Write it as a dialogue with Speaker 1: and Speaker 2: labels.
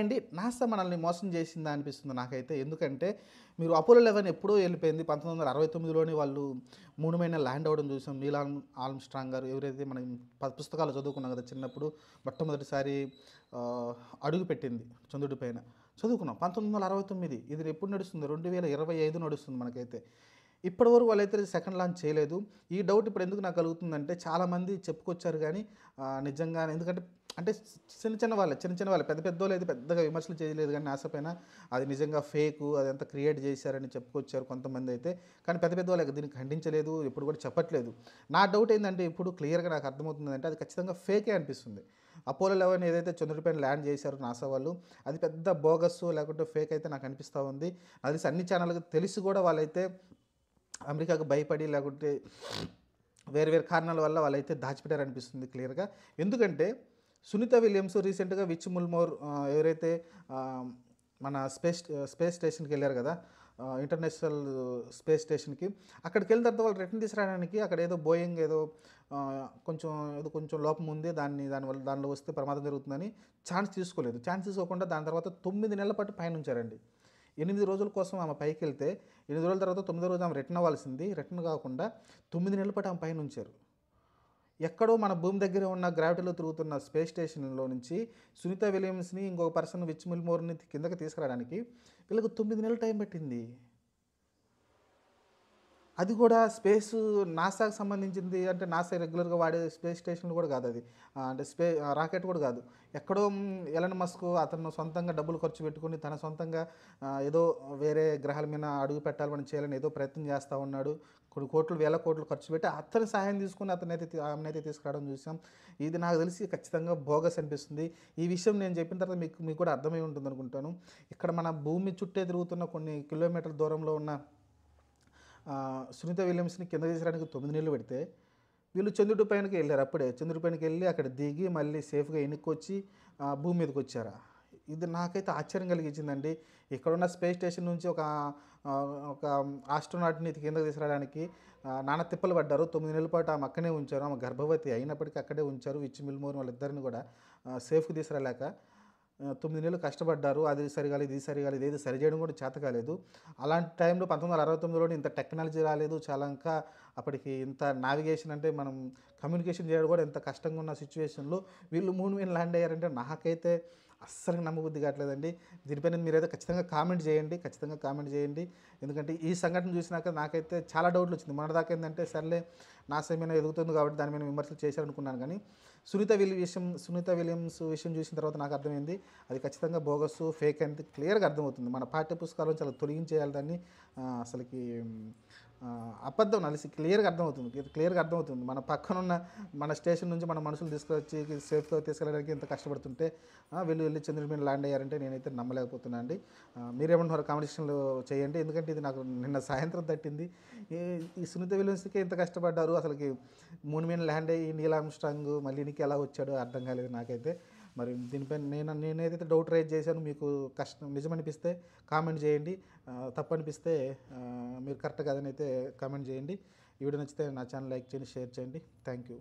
Speaker 1: అండి నాసా మనల్ని మోసం చేసిందా అనిపిస్తుంది నాకైతే. ఎందుకంటే మీరు అపోలో 11 ఎప్పుడో వెళ్ళిపోయింది. 1969లోనే వాళ్ళు మూన్ మీద ల్యాండ్ అవ్వడం చూసాం. నీల్ ఆర్మ్‌స్ట్రాంగ్ గారు ఎవరైతే మనం పుస్తకాలు చదువుకున్నాం కదా చిన్నప్పుడు. మొట్టమొదటిసారి అడుగు పెట్టింది చంద్రుడి పైన. చదువుకున్నాం 1969. ఇది ఎప్పుడు నడుస్తుంది? 2025 నడుస్తుంది మనకైతే. ఇప్పటివరకు వాళ్ళైతే సెకండ్ లాంచ్ చేయలేదు. ఈ డౌట్ ఇప్పుడు ఎందుకు నాకు కలుగుతుందంటే చాలామంది చెప్పుకొచ్చారు కానీ నిజంగానే ఎందుకంటే అంటే చిన్న చిన్న వాళ్ళే పెద్ద పెద్దోళ్ళు అయితే పెద్దగా విమర్శలు చేయలేదు కానీ నాసా పైన అది నిజంగా ఫేకు అదంతా క్రియేట్ చేశారని చెప్పుకొచ్చారు కొంతమంది అయితే. కానీ పెద్ద పెద్దవాళ్ళు దీన్ని ఖండించలేదు, ఎప్పుడు కూడా చెప్పట్లేదు. నా డౌట్ ఏంటంటే ఇప్పుడు క్లియర్గా నాకు అర్థమవుతుందంటే అది ఖచ్చితంగా ఫేకే అనిపిస్తుంది. అపోలో 11 ఏదైతే చంద్రుడిపైన ల్యాండ్ చేశారో నాసా వాళ్ళు అది పెద్ద బోగస్ లేకుంటే ఫేక్ అయితే నాకు అనిపిస్తూ ఉంది. అది అన్ని ఛానళ్ళకి తెలిసి కూడా వాళ్ళైతే అమెరికాకు భయపడి లేకుంటే వేరు వేరు కారణాల వల్ల వాళ్ళైతే దాచిపెట్టారనిపిస్తుంది క్లియర్గా. ఎందుకంటే సునీత విలియమ్స్ రీసెంట్గా విచ్ ముల్మోర్ ఎవరైతే ఆ, మన స్పేస్ స్టేషన్కి వెళ్ళారు కదా, ఇంటర్నేషనల్ స్పేస్ స్టేషన్కి. అక్కడికి వెళ్ళిన తర్వాత వాళ్ళు రిటర్న్ తీసుకురావడానికి అక్కడ ఏదో బోయింగ్ ఏదో ఆ, కొంచెం లోపం ఉంది, దానిలో వస్తే ప్రమాదం జరుగుతుందని ఛాన్స్ తీసుకోకుండా దాని తర్వాత 9 నెలల పాటు పైన ఉంచారండి. 8 రోజుల కోసం ఆమె పైకి వెళ్తే 8 రోజుల తర్వాత 9వ రోజు ఆమె రిటర్న్ అవ్వాల్సింది. రిటర్న్ కాకుండా 9 నెలల పాటు ఆమె పైన ఉంచారు. ఎక్కడో మన భూమి దగ్గర ఉన్న గ్రావిటీలో తిరుగుతున్న స్పేస్ స్టేషన్లో నుంచి సునీత విలియమ్స్ని ఇంకొక పర్సన్ విచ్ మిల్మోర్ని కిందకి తీసుకురావడానికి వీళ్ళకి 9 నెలలు టైం పట్టింది. అది కూడా నాసాకు సంబంధించింది అంటే నాసా రెగ్యులర్గా వాడే స్పేస్ స్టేషన్ కూడా కాదు అది. అంటే రాకెట్ కూడా కాదు. ఎక్కడో ఎలన్ మస్క్ అతను సొంతంగా డబ్బులు ఖర్చు పెట్టుకుని తన సొంతంగా ఏదో వేరే గ్రహాల మీద అడుగు పెట్టాలని చేయాలని ఏదో ప్రయత్నం చేస్తూ ఉన్నాడు. కొన్ని కోట్లు వేల కోట్లు ఖర్చు పెట్టి అతని సహాయం తీసుకుని ఆమెనైతే తీసుకురావడం చూసాం. ఇది నాకు తెలిసి ఖచ్చితంగా బోగస్ అనిపిస్తుంది. ఈ విషయం నేను చెప్పిన తర్వాత మీకు కూడా అర్థమై ఉంటుంది అనుకుంటాను. ఇక్కడ మన భూమి చుట్టే తిరుగుతున్న కొన్ని కిలోమీటర్ల దూరంలో ఉన్న సునీత విలియమ్స్ని కింద తీసడానికి 9 నెలలు పెడితే వీళ్ళు చంద్రుడి పైనకి వెళ్ళారు. అప్పుడే చంద్రుడి పైనకి వెళ్ళి అక్కడ దిగి మళ్ళీ సేఫ్గా వెనక్కి వచ్చి భూమి మీదకి వచ్చారా. ఇది నాకైతే ఆశ్చర్యం కలిగించిందండి. ఇక్కడున్న స్పేస్ స్టేషన్ నుంచి ఒక ఆస్ట్రోనాట్ని కిందకి తీసుకురావడానికి నానా తిప్పలు పడ్డారు. 9 నెలల పాటు ఆమె అక్కడే ఉంచారు. ఆమె గర్భవతి అయినప్పటికీ అక్కడే ఉంచారు. విచ్ మిల్మోర్ వాళ్ళిద్దరిని కూడా సేఫ్గా తీసుకురాలేక 9 నెలలు కష్టపడ్డారు. అది సరిగాలేదు, ఇది సరిగాలేదు, ఏది సరి చేయడం కూడా చేత కాలేదు. అలాంటి టైంలో 1969లోనే ఇంత టెక్నాలజీ రాలేదు. చాలా ఇంకా అప్పటికి ఇంత నావిగేషన్ అంటే మనం కమ్యూనికేషన్ చేయడం కూడా ఎంత కష్టంగా ఉన్న సిచ్యువేషన్లో వీళ్ళు మూన్ మీద ల్యాండ్ అయ్యారంటే నాకైతే అస్సలు నమ్మబుద్ధి కావట్లేదండి. దీనిపైన మీరైతే ఖచ్చితంగా కామెంట్ చేయండి. ఎందుకంటే ఈ సంఘటన చూసినాక నాకైతే చాలా డౌట్లు వచ్చింది. మొన్నటిదాకా ఏంటంటే సర్లే నాసా మీద ఎదుగుతుంది కాబట్టి దాని మీద విమర్శలు చేశారనుకున్నాను కానీ సునీత విలియమ్స్ విషయం చూసిన తర్వాత నాకు అర్థమైంది అది ఖచ్చితంగా బోగస్ ఫేక్ అనేది క్లియర్గా అర్థమవుతుంది. మన పాఠ్య పుస్తకాలను చాలా తొలగించేయాలి దాన్ని. అసలుకి అబద్ధం నలిసి క్లియర్గా అర్థమవుతుంది. మన పక్కనున్న మన స్టేషన్ నుంచి మన మనుషులు తీసుకొచ్చి సేఫ్గా తీసుకెళ్ళడానికి ఎంత కష్టపడుతుంటే వీళ్ళు వెళ్ళి చంద్రుడి మీద ల్యాండ్ అయ్యారంటే నేనైతే నమ్మలేకపోతున్నాను అండి. మీరేమంటున్నారు కామెంట్ సెక్షన్లో చేయండి. ఎందుకంటే ఇది నాకు నిన్న సాయంత్రం తట్టింది. ఈ సునీత విలియమ్స్కి ఎంత కష్టపడ్డారు అసలుకి మూన్ మీద ల్యాండ్ అయ్యి నీల్ ఆర్మ్‌స్ట్రాంగ్ మళ్ళీ వెనక్కి ఎలా వచ్చాడో అర్థం కాలేదు నాకైతే. మరి దీనిపైన నేనేదైతే డౌట్ రైజ్ చేశానో మీకు నిజమనిపిస్తే కామెంట్ చేయండి. తప్పు అనిపిస్తే మీరు కరెక్ట్ కాదని అయితే కామెంట్ చేయండి. ఈ వీడియో నచ్చితే నా ఛానల్ లైక్ చేయండి, షేర్ చేయండి. Thank you.